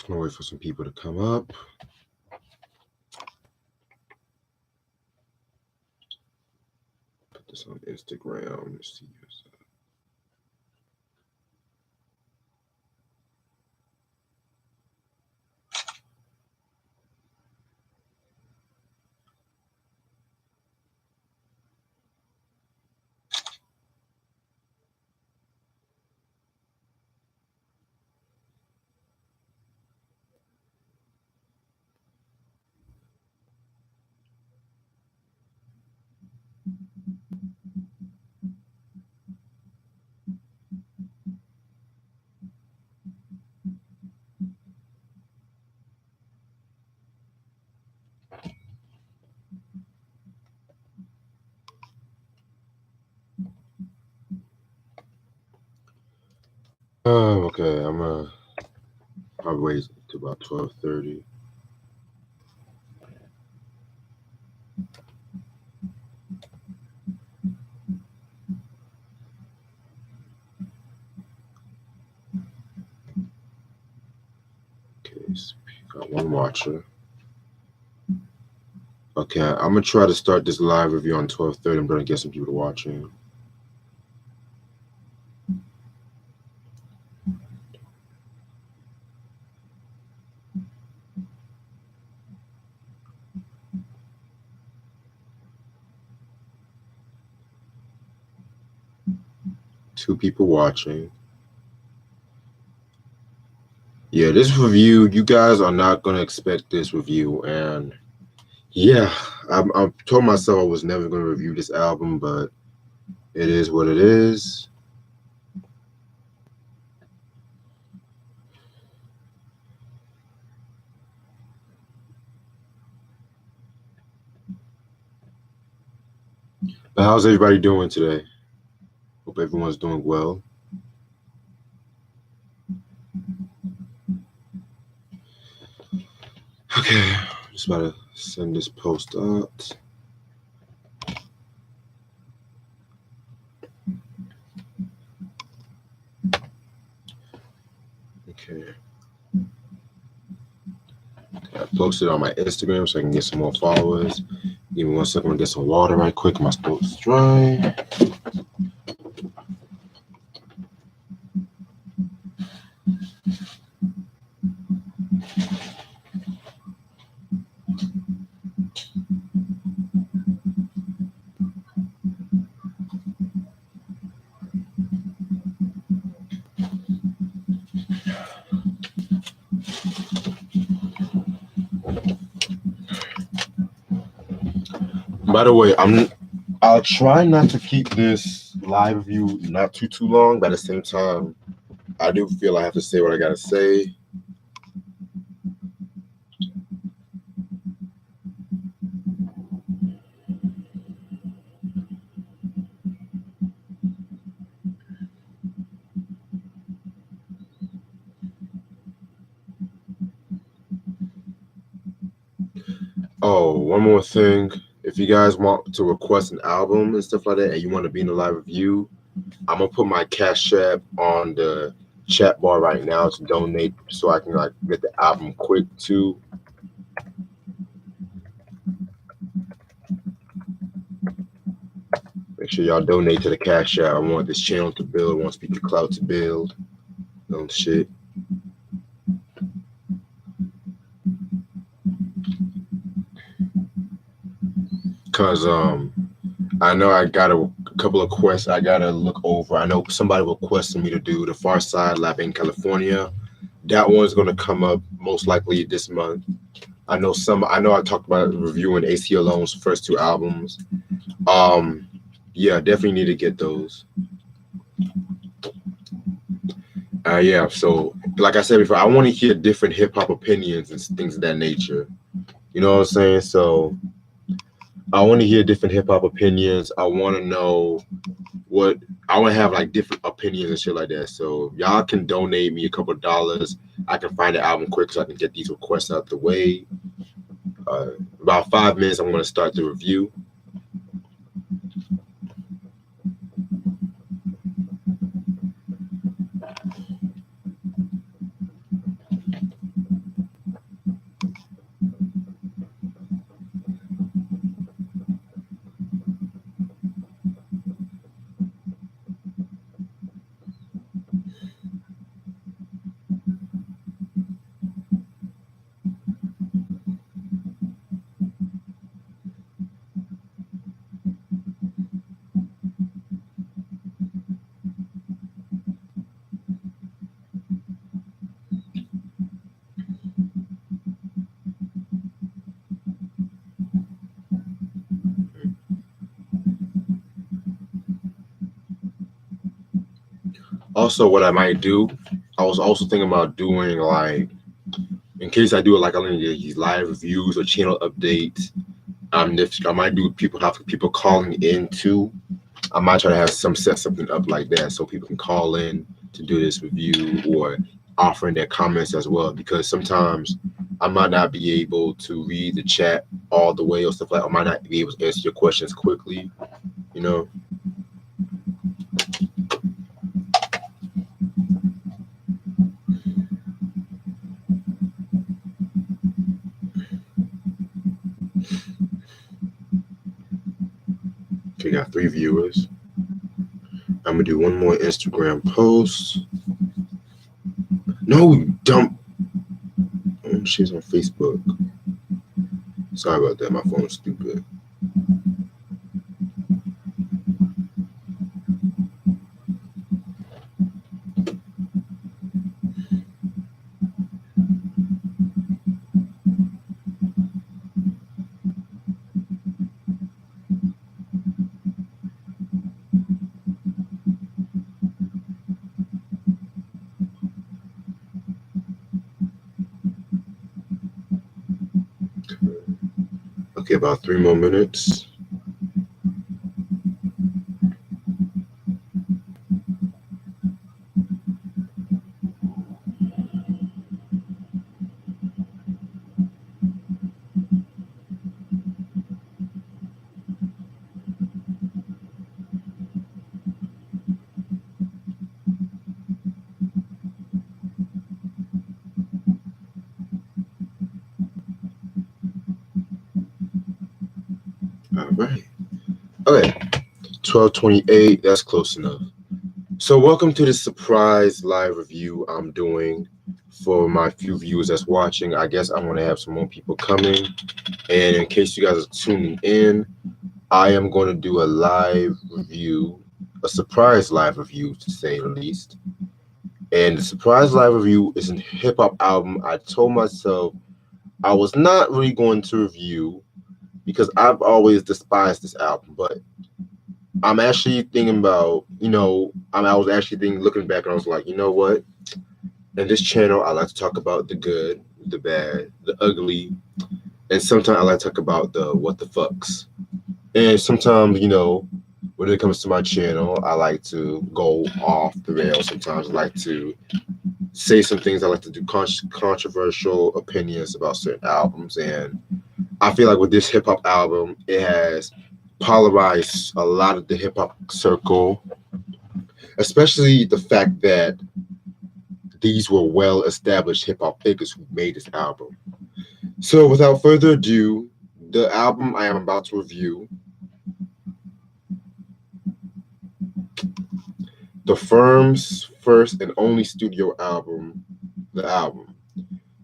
I'm gonna wait for some people to come up. Put this on Instagram. Let's see. Okay. I'm gonna probably wait to about 12:30. Okay, so we got one watcher. Okay, I'm gonna try to start this live review on 12:30. I'm gonna get some people watching. Two people watching. Yeah, this review, you guys are not gonna expect this review, and yeah, I told myself I was never gonna review this album, but it is what it is. But how's everybody doing today? Hope everyone's doing well. Okay, just about to send this post out. Okay. I posted on my Instagram so I can get some more followers. Give me 1 second, I'm gonna get some water right quick. My throat's dry. By the way, I'll try not to keep this live view not too long, but at the same time, I do feel I have to say what I gotta say. Oh, one more thing. If you guys want to request an album and stuff like that, and you want to be in the live review, I'm gonna put my Cash App on the chat bar right now to donate, so I can like get the album quick too. Make sure y'all donate to the Cash App. I want this channel to build. I want Speaker Cloud to build. Shit. Cause I know I got a couple of quests I gotta look over. I know somebody requested me to do the Far Side Lab in California. That one's gonna come up most likely this month. I know I talked about reviewing AC Alone's first two albums. Yeah, definitely need to get those. Yeah, so like I said before, I want to hear different hip hop opinions and things of that nature. You know what I'm saying? So I want to hear different hip hop opinions. I want to know what I want to have like different opinions and shit like that. So y'all can donate me a couple of dollars. I can find the album quick so I can get these requests out the way. About 5 minutes, I'm going to start the review. Also, what I might do, I was also thinking about doing like, in case I do it, like I need these live reviews or channel updates. If I might do people calling in too. I might try to have set something up like that so people can call in to do this review or offering their comments as well. Because sometimes I might not be able to read the chat all the way or stuff like. I might not be able to answer your questions quickly. You know. Okay, got 3 viewers. I'm gonna do one more Instagram post. No, dump. Oh, she's on Facebook. Sorry about that. My phone's stupid. Okay, about 3 more minutes. All right. Okay. 12:28. That's close enough. So, welcome to the surprise live review I'm doing for my few viewers that's watching. I guess I want to have some more people coming. And in case you guys are tuning in, I am going to do a live review, a surprise live review to say the least. And the surprise live review is a hip hop album I told myself I was not really going to review because I've always despised this album. But I'm actually thinking about, I was actually thinking, looking back, and I was like, you know what? In this channel, I like to talk about the good, the bad, the ugly, and sometimes I like to talk about the what the fucks. And sometimes, when it comes to my channel, I like to go off the rails. Sometimes I like to say some things. I like to do controversial opinions about certain albums. And I feel like with this hip hop album, it has polarized a lot of the hip hop circle, especially the fact that these were well established hip hop figures who made this album. So without further ado, the album I am about to review, the firm's first and only studio album, the album,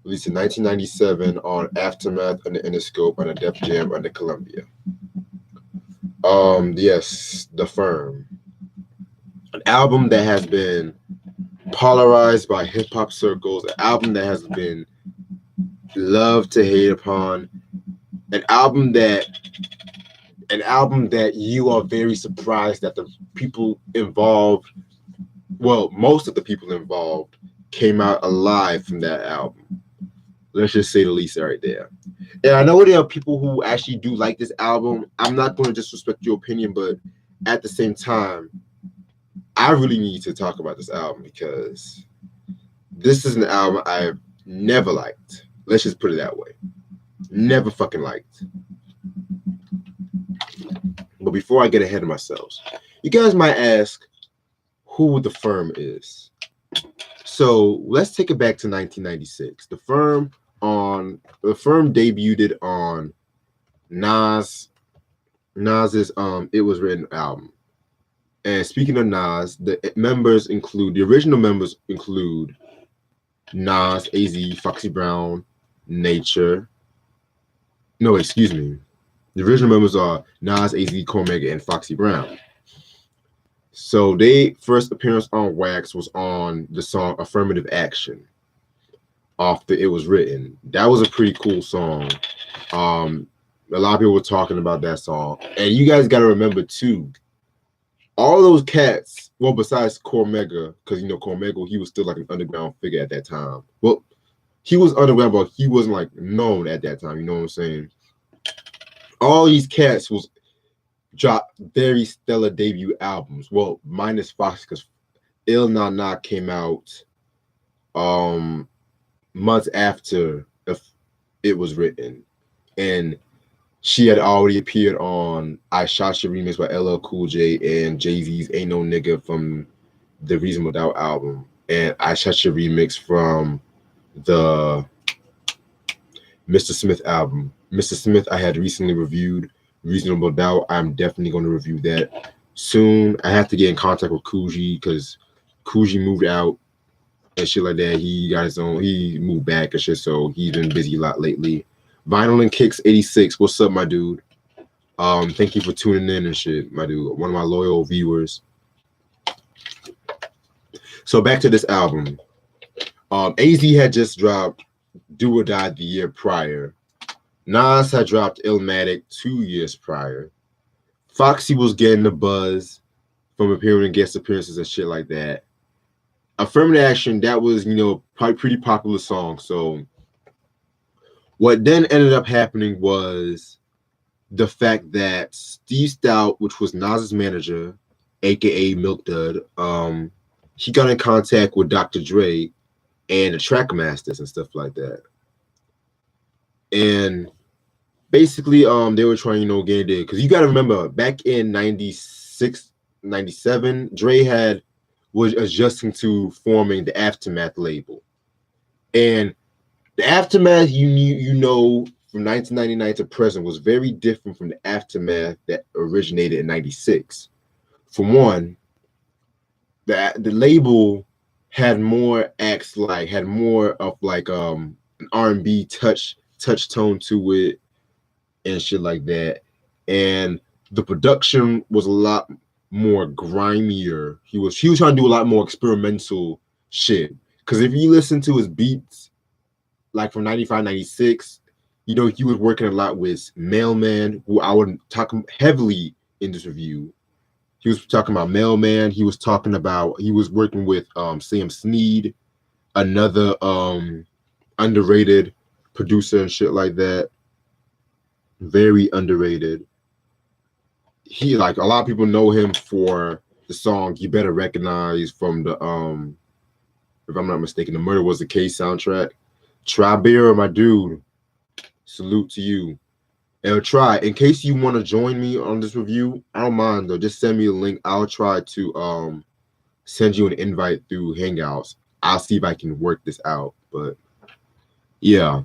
released in 1997 on Aftermath under Interscope and a Def Jam under Columbia. Yes, The Firm. An album that has been polarized by hip hop circles, an album that has been loved to hate upon, an album that you are very surprised that the people involved, well, most of the people involved came out alive from that album. Let's just say the least right there. And I know there are people who actually do like this album. I'm not going to disrespect your opinion, but at the same time, I really need to talk about this album because this is an album I've never liked. Let's just put it that way. Never fucking liked. But before I get ahead of myself, you guys might ask who The Firm is. So let's take it back to 1996. The Firm debuted on Nas's It Was Written album. And speaking of Nas, the original members include Nas, AZ, Foxy Brown, Nature. No, excuse me. The original members are Nas, AZ, Cormega, and Foxy Brown. So their first appearance on Wax was on the song Affirmative Action off the It Was Written. That was a pretty cool song. A lot of people were talking about that song. And you guys got to remember too, all those cats, well, besides Cormega, because you know Cormega, he was still like an underground figure at that time. Well, he was underground, but he wasn't like known at that time. You know what I'm saying? All these cats was dropped very stellar debut albums. Well, minus Fox, because Il Na Na came out months after it was written, and she had already appeared on I Shot Your remix by LL Cool J and Jay-Z's Ain't No Nigga from the Reasonable Doubt album, and I Shot Your remix from the Mr. Smith album. Mr. Smith I had recently reviewed. Reasonable Doubt, I'm definitely going to review that soon. I have to get in contact with Coogee because Coogee moved out and shit like that. He got his own, he moved back and shit, so he's been busy a lot lately. Vinyl and Kicks 86, what's up, my dude? Thank you for tuning in and shit, my dude. One of my loyal viewers. So back to this album. AZ had just dropped Do or Die the year prior. Nas had dropped Illmatic 2 years prior. Foxy was getting the buzz from appearing in guest appearances and shit like that. Affirmative Action, that was, you know, probably pretty popular song. So what then ended up happening was the fact that Steve Stout, which was Nas's manager, aka Milk Dud, he got in contact with Dr. Dre and the track masters and stuff like that. And basically, they were trying, you know, get it, because you got to remember, back in 96, 97, Dre was adjusting to forming the Aftermath label. And the Aftermath, you know, from 1999 to present was very different from the Aftermath that originated in 96. For one, the label had more acts, like had more of like an R&B touch tone to it and shit like that. And the production was a lot more grimier. He was trying to do a lot more experimental shit. Because if you listen to his beats, like from 95, 96, you know, he was working a lot with Mailman, who I would talk heavily in this review. He was talking about Mailman. He was working with Sam Snead, another underrated producer and shit like that. Very underrated. He, like, a lot of people know him for the song You Better Recognize from the if I'm not mistaken, the Murder Was the Case soundtrack. Beer, my dude, salute to you. And try, in case you want to join me on this review, I don't mind though. Just send me a link. I'll try to send you an invite through Hangouts. I'll see if I can work this out. But yeah.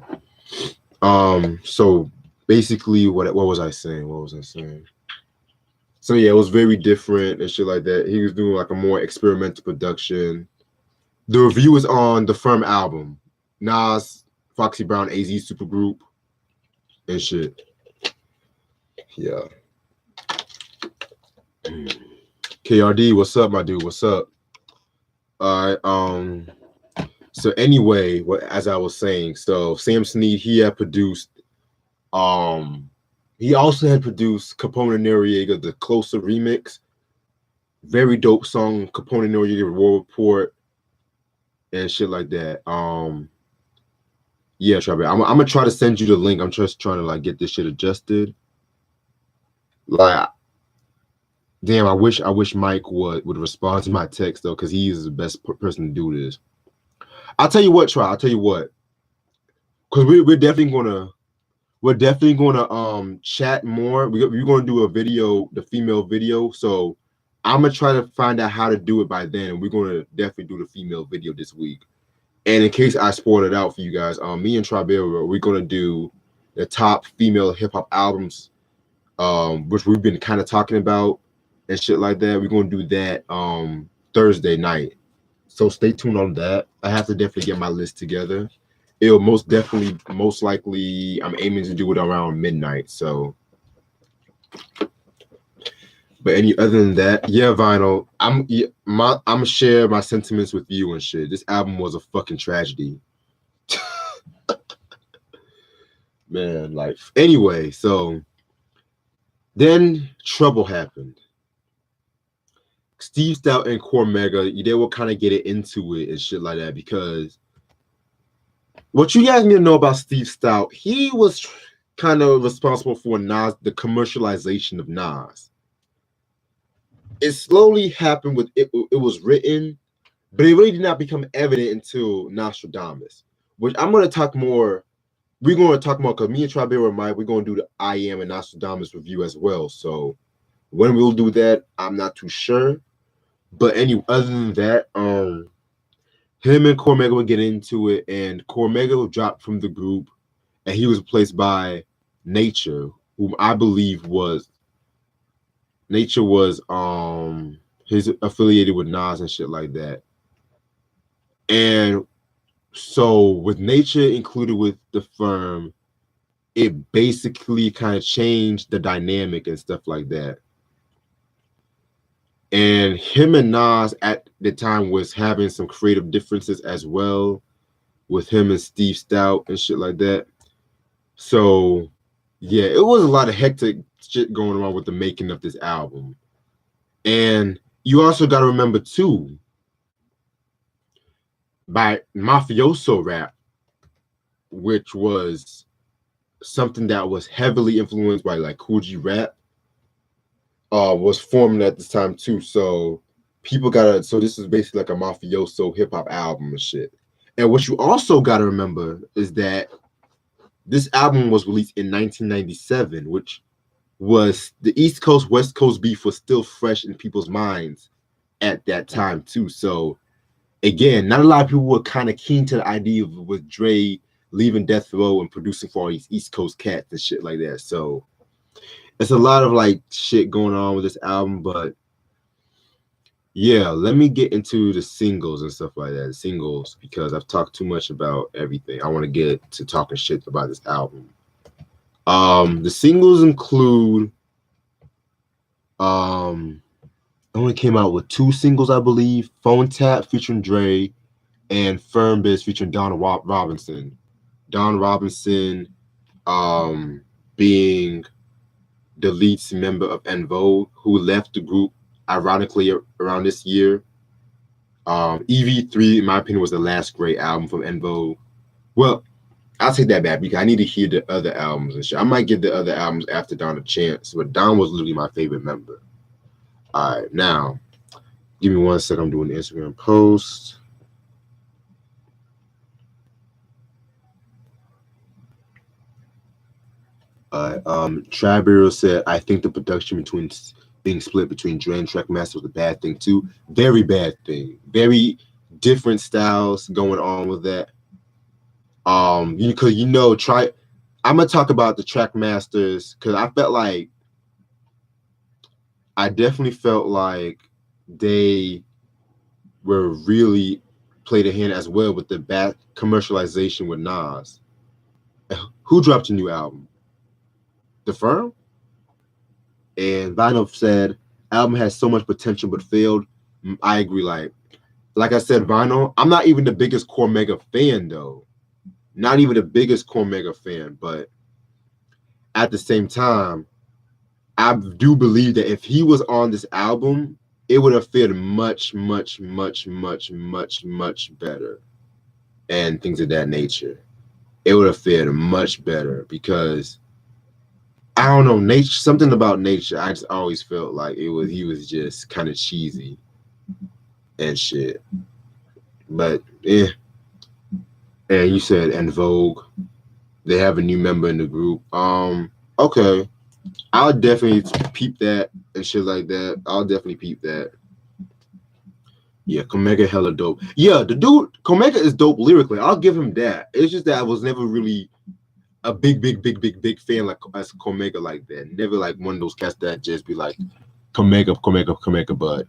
So basically, what was I saying? So yeah, it was very different and shit like that. He was doing like a more experimental production. The review is on the Firm album. Nas, Foxy Brown, AZ Supergroup, and shit. Yeah. KRD, what's up, my dude? What's up? All right. So anyway, as I was saying, so Sam Snead, he had produced. He also had produced Capone and Noriega, the Closer remix. Very dope song, Capone and Noriega, War Report, and shit like that. Yeah, Travis, I'm gonna try to send you the link. I'm just trying to like get this shit adjusted. Like, damn, I wish Mike would respond to my text though, because he is the best person to do this. I'll tell you what, I'll tell you what, because we're definitely gonna chat more. We're gonna do a video, the female video. So I'm gonna try to find out how to do it by then. We're gonna definitely do the female video this week. And in case I spoiled it out for you guys, me and Tribera, we're gonna do the top female hip hop albums, which we've been kind of talking about and shit like that. We're gonna do that Thursday night. So stay tuned on that. I have to definitely get my list together. It'll most likely, I'm aiming to do it around midnight. So, but any other than that, yeah, Vinyl, I'm gonna share my sentiments with you and shit. This album was a fucking tragedy. Man, life. Anyway, so then trouble happened. Steve Stout and Cormega, they will kind of get it into it and shit like that, because what you guys need to know about Steve Stout, he was kind of responsible for Nas, the commercialization of Nas. It slowly happened with it. It was written, but it really did not become evident until Nostradamus, which I'm going to talk more. We're going to talk more because me and Tribero and Mike, we're going to do the I Am and Nostradamus review as well. So when we'll do that, I'm not too sure. But other than that, him and Cormega would get into it, and Cormega would drop from the group, and he was replaced by Nature, whom I believe was his affiliated with Nas and shit like that. And so with Nature included with the firm, it basically kind of changed the dynamic and stuff like that. And him and Nas at the time was having some creative differences as well, with him and Steve Stout and shit like that. So yeah, it was a lot of hectic shit going on with the making of this album. And you also got to remember too, by mafioso rap, which was something that was heavily influenced by like Cool G rap, was formed at this time too. So so this is basically like a mafioso hip hop album and shit. And what you also got to remember is that this album was released in 1997, which was the East Coast West Coast beef was still fresh in people's minds at that time too. So again, not a lot of people were kind of keen to the idea of with Dre leaving Death Row and producing for all these East Coast cats and shit like that. So it's a lot of like shit going on with this album, but yeah, let me get into the singles and stuff like that. Singles, because I've talked too much about everything. I want to get to talking shit about this album. The singles include only came out with 2 singles, I believe. Phone Tap featuring Dre and Firm Biz featuring Don Robinson. Don Robinson being the lead member of En Vogue, who left the group ironically around this year. EV3, in my opinion, was the last great album from En Vogue. Well, I'll take that back because I need to hear the other albums and shit. I might give the other albums after Don a chance, but Don was literally my favorite member. All right, now, give me 1 second. I'm doing the Instagram post. Tribero said, I think the production between being split between Dre and Trackmaster was a bad thing too. Very bad thing. Very different styles going on with that. Because I'm gonna talk about the Trackmasters because I definitely felt like they were really played a hand as well with the bad commercialization with Nas. Who dropped a new album? The Firm? And Vinyl said, album has so much potential but failed. I agree. Like I said, Vinyl, I'm not even the biggest Cormega fan though. Not even the biggest Cormega fan, but at the same time, I do believe that if he was on this album, it would have fared much, much, much, much, much, much better. And things of that nature. It would have fared much better because I don't know, nature, something about Nature. I just always felt like he was just kind of cheesy and shit. But yeah. And you said En Vogue, they have a new member in the group. Okay. I'll definitely peep that and shit like that. I'll definitely peep that. Yeah, Komega hella dope. Yeah, the dude Komega is dope lyrically. I'll give him that. It's just that I was never really a big fan like as Komega like that. Never like one of those cats that just be like Komega, but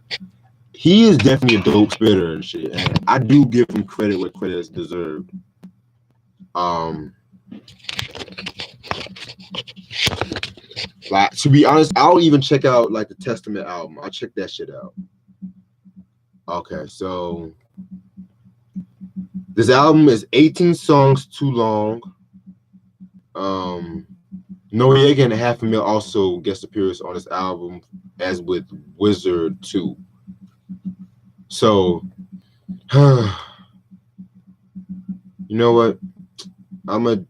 he is definitely a dope spitter and shit. And I do give him credit where credit is deserved. Like to be honest, I'll even check out like the Testament album. I'll check that shit out. Okay, so this album is 18 songs too long. Noriega and 500,000 also guest appears on this album, as with Wizard 2. So, you know what? I'm gonna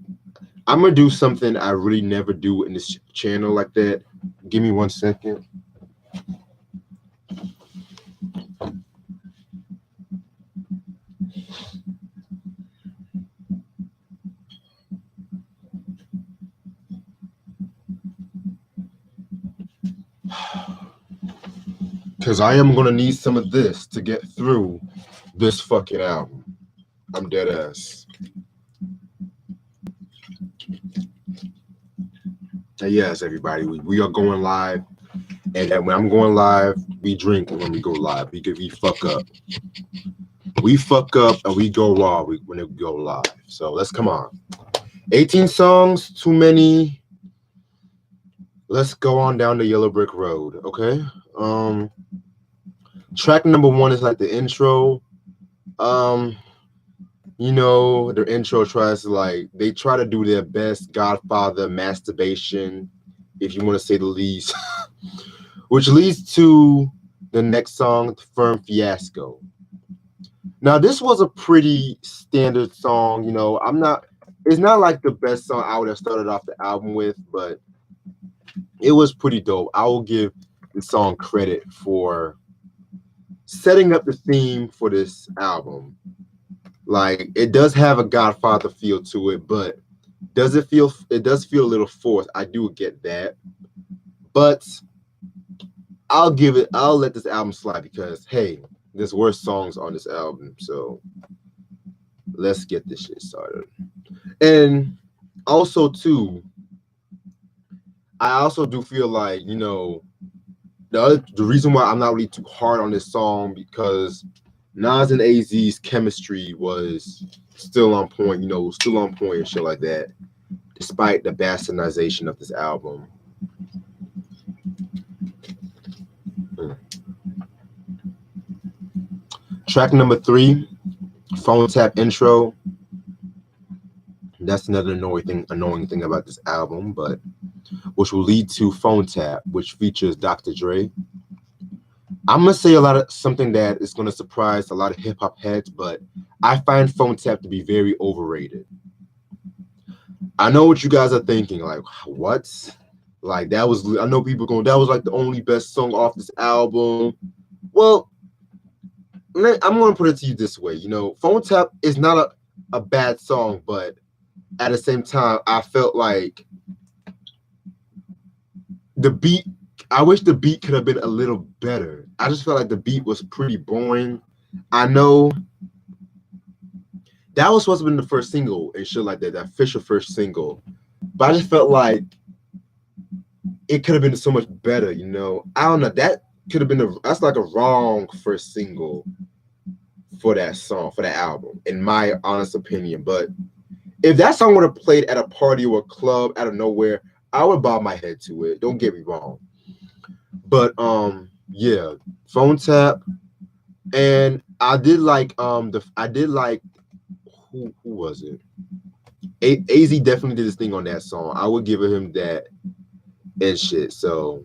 I'm gonna do something I really never do in this channel like that. Give me 1 second. Because I am gonna need some of this to get through this fucking album. I'm dead ass. Yes, everybody, we are going live, and when I'm going live, we drink when we go live. We fuck up. We fuck up and we go raw when we go live. So let's come on. 18 songs, too many. Let's go on down the yellow brick road, okay? Track number 1 is like the intro. You know, their intro tries to they try to do their best Godfather masturbation, if you want to say the least, which leads to the next song, Firm Fiasco. Now, this was a pretty standard song, you know. It's not like the best song I would have started off the album with, but it was pretty dope. I will give the song credit for setting up the theme for this album. Like, it does have a Godfather feel to it, but it does feel a little forced. I do get that. But I'll let this album slide because, hey, there's worse songs on this album. So let's get this shit started. And also, too, I also do feel like, you know, the reason why I'm not really too hard on this song because Nas and AZ's chemistry was still on point, you know, still on point and shit like that, despite the bastardization of this album. Track number 3, Phone Tap intro. That's another annoying thing about this album, but which will lead to Phone Tap, which features Dr. Dre. I'm gonna say something that is gonna surprise a lot of hip hop heads, but I find Phone Tap to be very overrated. I know what you guys are thinking, like, what? Like, I know people going, that was like the only best song off this album. Well, I'm gonna put it to you this way, you know, Phone Tap is not a bad song, but at the same time, I felt like I wish the beat could have been a little better. I just felt like the beat was pretty boring. I know that was supposed to have been the first single and shit like that, the official first single. But I just felt like it could have been so much better, you know. I don't know. That could have been that's like a wrong first single for that song, for that album, in my honest opinion. But if that song would have played at a party or a club out of nowhere, I would bob my head to it. Don't get me wrong. But yeah, Phone Tap. And I did like who was it? AZ definitely did his thing on that song. I would give him that and shit. So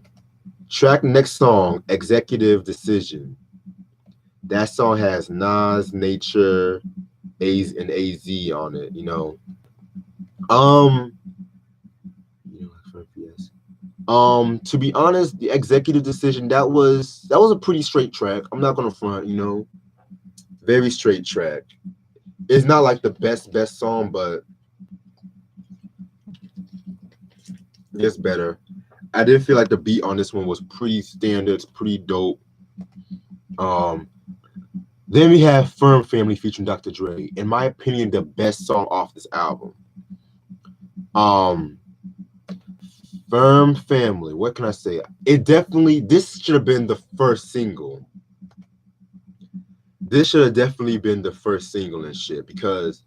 next song, Executive Decision. That song has Nas, Nature, and AZ on it, you know. To be honest, the Executive Decision, that was a pretty straight track. I'm not gonna front, you know. Very straight track. It's not like the best song, but it's better. I did feel like the beat on this one was pretty standard, it's pretty dope. Then we have Firm Family featuring Dr. Dre. In my opinion, the best song off this album. Firm Family. What can I say? This should have been the first single. This should have definitely been the first single and shit because,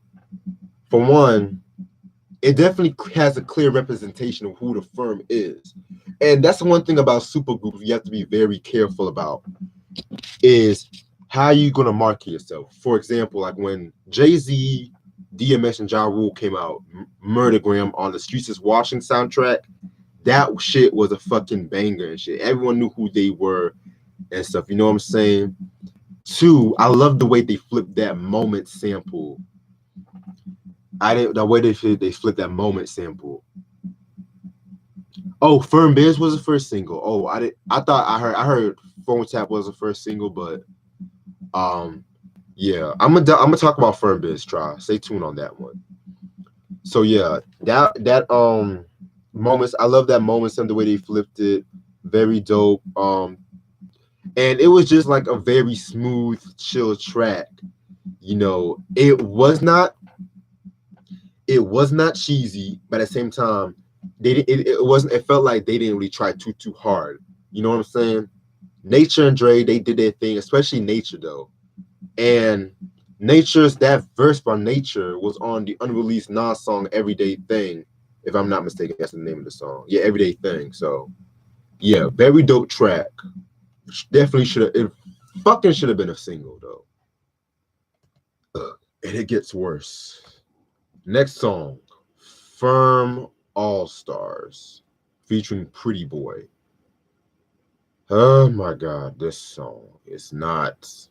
for one, it definitely has a clear representation of who the Firm is. And that's the one thing about supergroups you have to be very careful about is how you going to market yourself. For example, like when Jay-Z, DMX, and Ja Rule came out, Murdergram on the Streets is Washing soundtrack, that shit was a fucking banger and shit. Everyone knew who they were and stuff. You know what I'm saying? Two, I love the way they flipped that moment sample. I didn't the way they flipped that moment sample. Oh, Firm Biz was the first single. Oh, I thought I heard Phone Tap was the first single, but um yeah, I'm gonna talk about Firm Biz. Try stay tuned on that one. So yeah, that moments. I love that moment. Some the way they flipped it, very dope. And it was just like a very smooth, chill track. You know, it was not cheesy, but at the same time, they it wasn't. It felt like they didn't really try too hard. You know what I'm saying? Nature and Dre, they did their thing, especially Nature though. And Nature's that verse by Nature was on the unreleased Nas song "Everyday Thing," if I'm not mistaken. That's the name of the song. Yeah, "Everyday Thing." So yeah, very dope track. Definitely should have. It fucking should have been a single though. And it gets worse. Next song, Firm All Stars, featuring Pretty Boy. Oh my god, this song is not.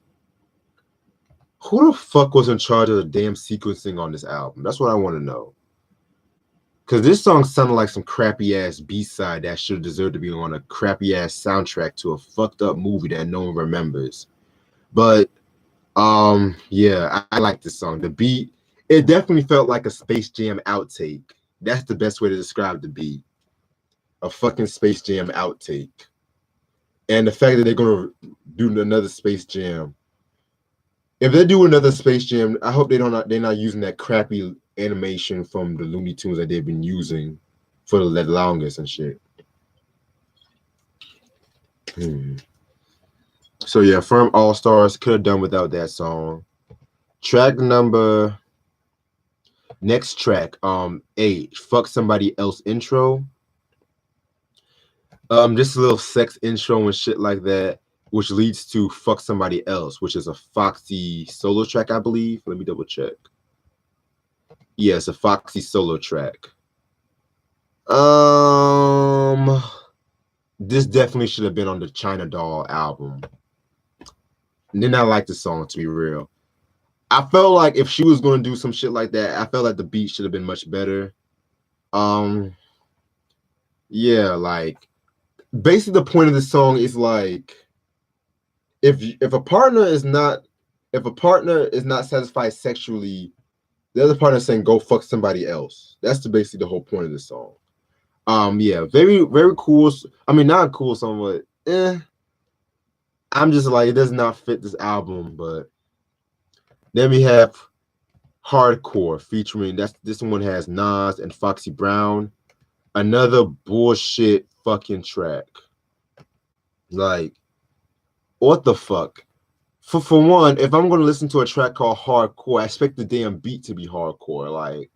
Who the fuck was in charge of the damn sequencing on this album? That's what I want to know. Because this song sounded like some crappy ass B side that should deserve to be on a crappy ass soundtrack to a fucked up movie that no one remembers. But yeah, I like this song. The beat, it definitely felt like a Space Jam outtake. That's the best way to describe the beat. A fucking Space Jam outtake. And the fact that they're gonna do another Space Jam. If they do another Space Jam, I hope they're not using that crappy animation from the Looney Tunes that they've been using for the longest and shit. So yeah, Firm All Stars could have done without that song. Track number next track, A, Fuck Somebody Else intro. Just a little sex intro and shit like that, which leads to Fuck Somebody Else, which is a Foxy solo track, I believe. Let me double check. Yeah, it's a Foxy solo track. This definitely should have been on the China Doll album. Did not like the song, to be real. I felt like if she was going to do some shit like that, I felt like the beat should have been much better. Yeah, like basically the point of the song is like if a partner is not satisfied sexually, the other partner is saying go fuck somebody else. That's basically the whole point of the song. Yeah, very very cool. I mean, not cool song, but I'm just like it does not fit this album. But then we have Hardcore featuring this one has Nas and Foxy Brown. Another bullshit fucking track. Like, what the fuck? For one, if I'm gonna listen to a track called Hardcore, I expect the damn beat to be hardcore. Like,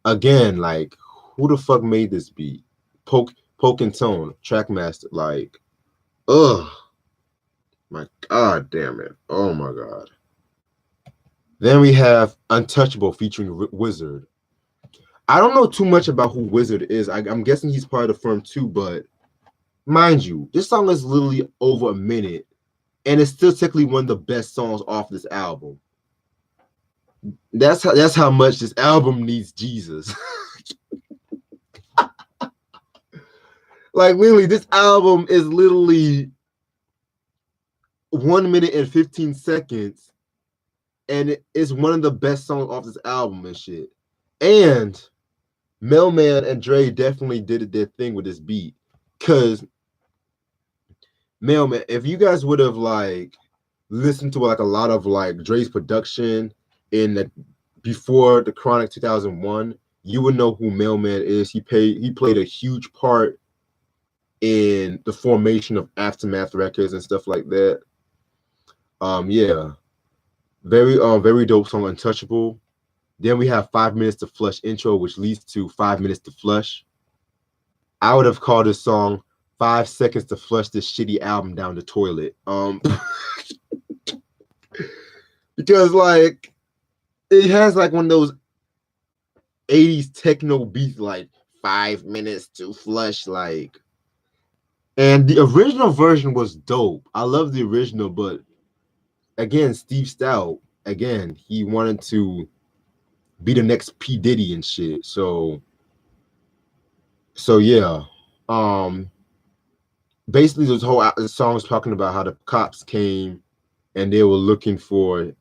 again, like, who the fuck made this beat? Poke and Tone, Trackmaster. Like, ugh, my god damn it. Oh my god. Then we have Untouchable featuring Wizard. I don't know too much about who Wizard is. I'm guessing he's part of the firm too, but mind you, this song is literally over a minute, and it's still technically one of the best songs off this album. That's how much this album needs Jesus. Like literally, this album is literally 1 minute and 15 seconds, and it's one of the best songs off this album and shit. And Mailman and Dre definitely did their thing with this beat. Cause Mailman, if you guys would have like listened to like a lot of like Dre's production before the Chronic 2001, you would know who Mailman is. He played a huge part in the formation of Aftermath Records and stuff like that. Yeah. Very dope song, Untouchable. Then we have 5 Minutes to Flush intro, which leads to 5 Minutes to Flush. I would have called this song 5 Seconds to Flush this shitty album down the toilet. Because like it has like one of those 80s techno beats, like 5 minutes to flush, like. And the original version was dope. I love the original, but again, Steve Stout, again, he wanted to be the next P. Diddy and shit. So yeah. Basically this whole song is talking about how the cops came and they were looking for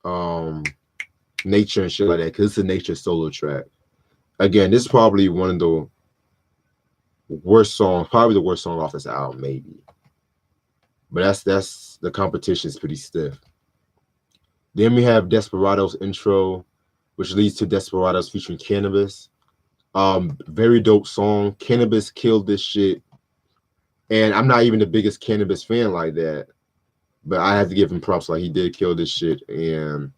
nature and shit like that, because it's a nature solo track. Again, this is probably one of the worst songs, probably the worst song off this album, maybe. But that's the competition is pretty stiff. Then we have Desperado's intro, which leads to Desperados featuring Cannabis. Very dope song. Cannabis killed this shit. And I'm not even the biggest Cannabis fan like that, but I have to give him props. Like, he did kill this shit. And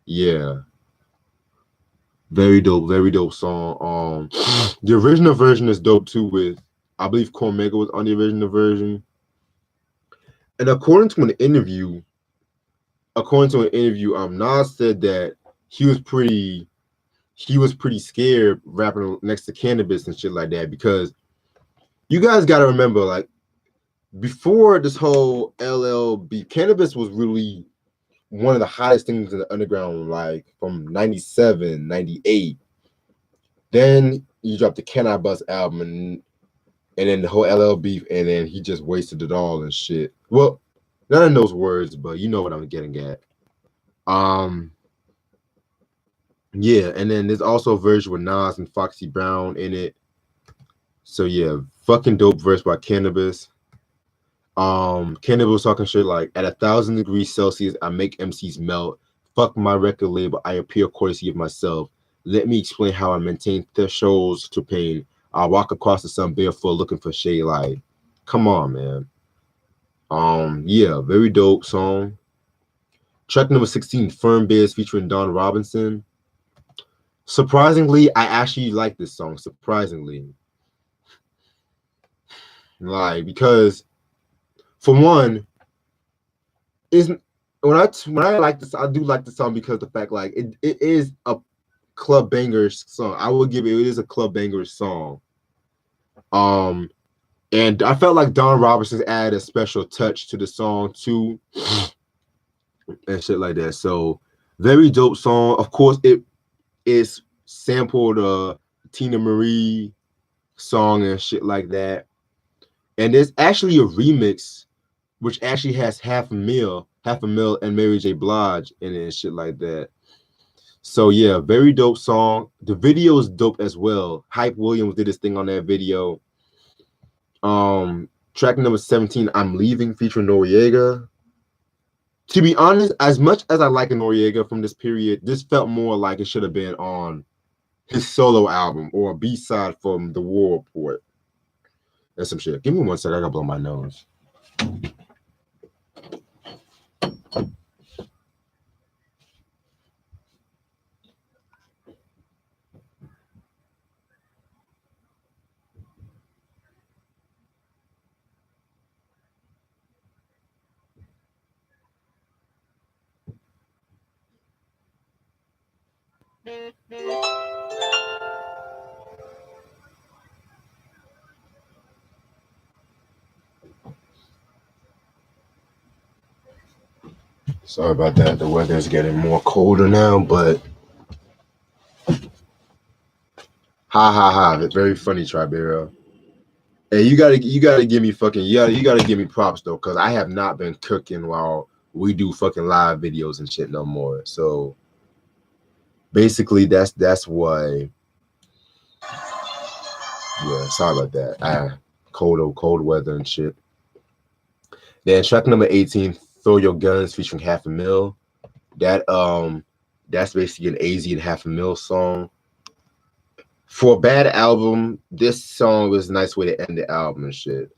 yeah, very dope song. The original version is dope too, with I believe Cormega was on the original version. And according to an interview, Nas said that he was pretty scared rapping next to Cannabis and shit like that, because you guys got to remember, like, before this whole LLB, Cannabis was really one of the hottest things in the underground, like from 97, 98. Then you dropped the Can I Bust album, and then the whole LL beef, and then he just wasted it all and shit. Well, none of those words, but you know what I'm getting at. Yeah, and then there's also a version with Nas and Foxy Brown in it. So yeah, fucking dope verse by Cannabis. Cannabis was talking shit like, at 1,000 degrees Celsius, I make MCs melt. Fuck my record label, I appear courtesy of myself. Let me explain how I maintain thresholds to pain. I walk across the sun barefoot looking for shade light. Come on, man. Yeah, very dope song. Track number 16, Firm Bears featuring Don Robinson. Surprisingly, I actually like this song. Surprisingly. Like, because for one, when I like this, I do like the song because the fact, like, it is a club banger song. I would give it is a club banger song. And I felt like Don Robinson added a special touch to the song too, and shit like that. So very dope song. Of course, it is sampled Tina Marie song and shit like that. And there's actually a remix which actually has Half a Mill and Mary J. Blige in it and shit like that. So yeah, very dope song. The video is dope as well. Hype Williams did his thing on that video. Track number 17, I'm Leaving, featuring Noriega. To be honest, as much as I like Noriega from this period, this felt more like it should have been on his solo album or a B-side from The War Report. That's some shit. Give me 1 second, I gotta blow my nose. Sorry about that. The weather's getting more colder now, but ha. It's very funny, Tribera. Hey, you gotta give me fucking you gotta give me props though, because I have not been cooking while we do fucking live videos and shit no more. So basically that's why. Yeah, sorry about that. Cold weather and shit. Then track number 18, Throw Your Guns featuring Half a Mill. That's basically an AZ and Half a Mill song. For a bad album, this song was a nice way to end the album and shit.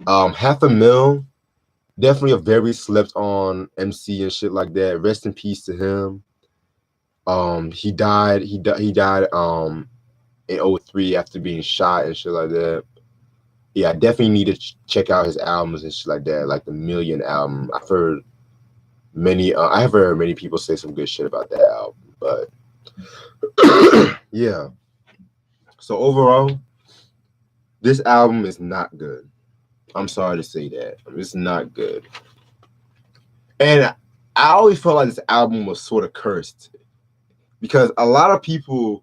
Half a Mill, definitely a very slept on MC and shit like that. Rest in peace to him. He died in 03 after being shot and shit like that. Yeah, I definitely need to check out his albums and shit like that, like the Million album. I have heard many people say some good shit about that album, but yeah. So overall, this album is not good. I'm sorry to say that. It's not good. And I always felt like this album was sort of cursed because a lot of people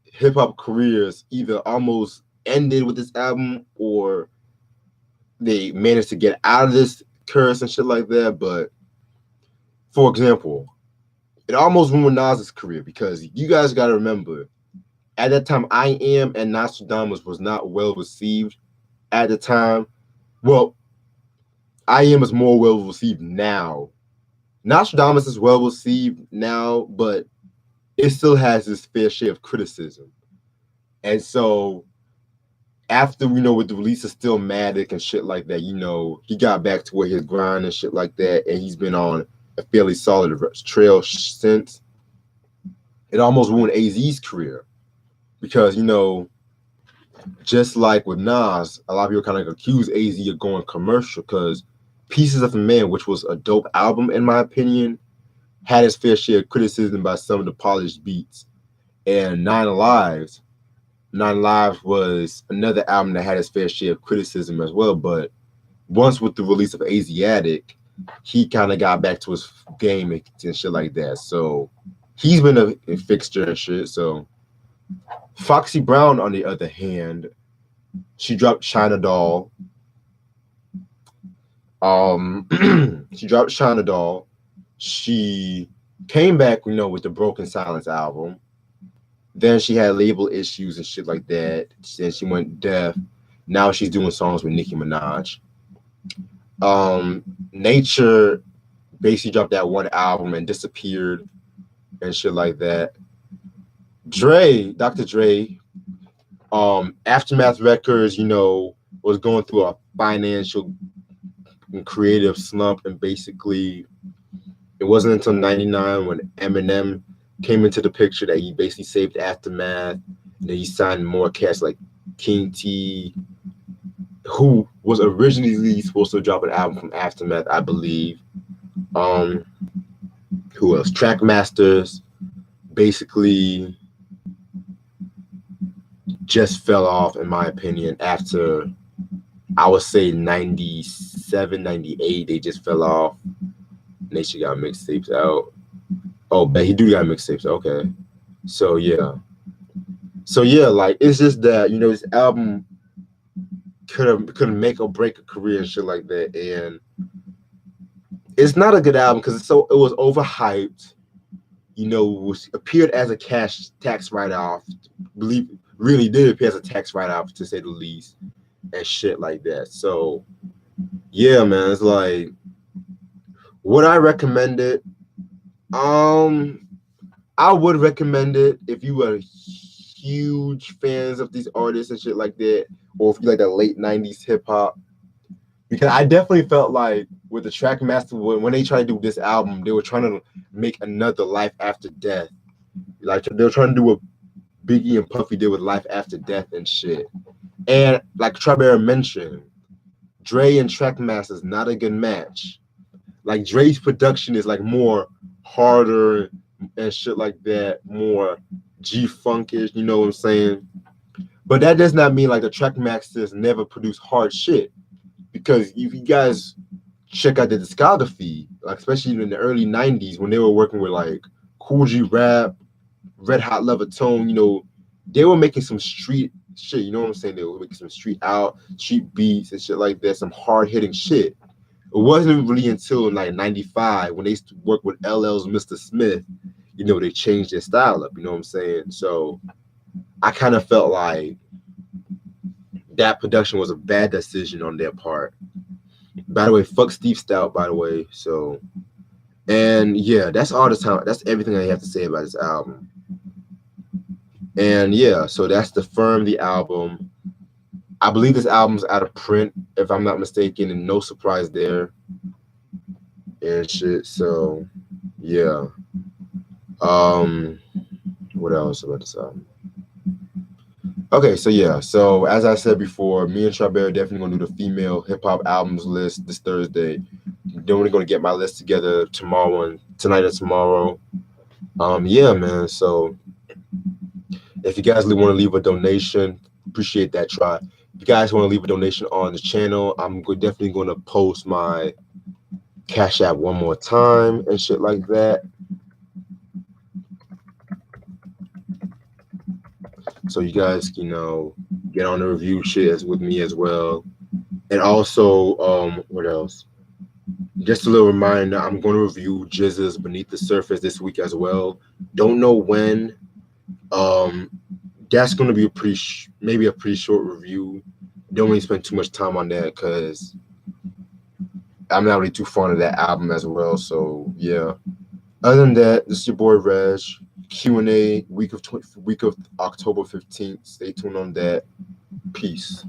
hip hop careers either almost ended with this album or they managed to get out of this curse and shit like that. But for example, it almost ruined Nas's career because you guys got to remember at that time, I Am and Nostradamus was not well received at the time. Well, I Am is more well received now. Nostradamus is well received now, but it still has its fair share of criticism. And so after, with the release of Stillmatic and shit like that, he got back to where his grind and shit like that, and he's been on a fairly solid trail since. It almost ruined AZ's career because, just like with Nas, a lot of people kind of accuse AZ of going commercial because Pieces of a Man, which was a dope album in my opinion, had its fair share of criticism by some of the polished beats. And Nine Lives was another album that had its fair share of criticism as well. But once with the release of Asiatic, he kind of got back to his game and shit like that. So he's been a fixture and shit. So Foxy Brown, on the other hand, she dropped China Doll. She dropped China Doll. She came back, with the Broken Silence album. Then she had label issues and shit like that. Then she went deaf. Now she's doing songs with Nicki Minaj. Nature basically dropped that one album and disappeared and shit like that. Dr. Dre, Aftermath Records, was going through a financial and creative slump, and basically it wasn't until 99 when Eminem came into the picture that he basically saved Aftermath, and then he signed more cats like King T, who was originally supposed to drop an album from Aftermath, I believe. Who else? Trackmasters basically just fell off, in my opinion, after I would say 97, 98, they just fell off. Nature got mixtapes out. Oh, but he do got mixtapes. Okay. So yeah, like it's just that, this album could make or break a career and shit like that. And it's not a good album because it was overhyped. Appeared as a cash tax write-off. Really did appear as a tax write-off, to say the least, and shit like that. So yeah, man, it's like, would I recommend it? I would recommend it if you were huge fans of these artists and shit like that, or if you like the late 90s hip hop. Because I definitely felt like with the Trackmaster, when they tried to do this album, they were trying to make another Life After Death. Like they were trying to do what Biggie and Puffy did with Life After Death and shit. And like Trabera mentioned, Dre and Trackmaster is not a good match. Like Dre's production is like more harder and shit like that, more G-funkish, you know what I'm saying? But that does not mean like the Trackmasters never produce hard shit. Because if you guys check out the discography, like especially in the early 90s when they were working with like Cool G Rap, Red Hot Leather Tone, they were making some street shit, you know what I'm saying? They were making some street beats and shit like that, some hard-hitting shit. It wasn't really until like 95 when they worked with LL's Mr. Smith, they changed their style up, you know what I'm saying? So I kind of felt like that production was a bad decision on their part. By the way, fuck Steve Stout, by the way. So, and yeah, that's all the time. That's everything I have to say about this album. And yeah, so that's the Firm, the album. I believe this album's out of print, if I'm not mistaken, and no surprise there. And shit. So yeah. What else about this album? Okay, so yeah, so as I said before, me and Trabera are definitely gonna do the female hip hop albums list this Thursday. Then we're gonna get my list together tonight or tomorrow. Yeah, man. So if you guys want to leave a donation, appreciate that. Try. If you guys want to leave a donation on the channel, I'm definitely gonna post my Cash App one more time and shit like that. So you guys, get on the review shit with me as well. And also, what else? Just a little reminder, I'm going to review Jizz's Beneath the Surface this week as well. Don't know when. That's going to be maybe a pretty short review. Don't really spend too much time on that because I'm not really too fond of that album as well. So yeah. Other than that, this is your boy Reg. Q&A week of October 15th. Stay tuned on that. Peace.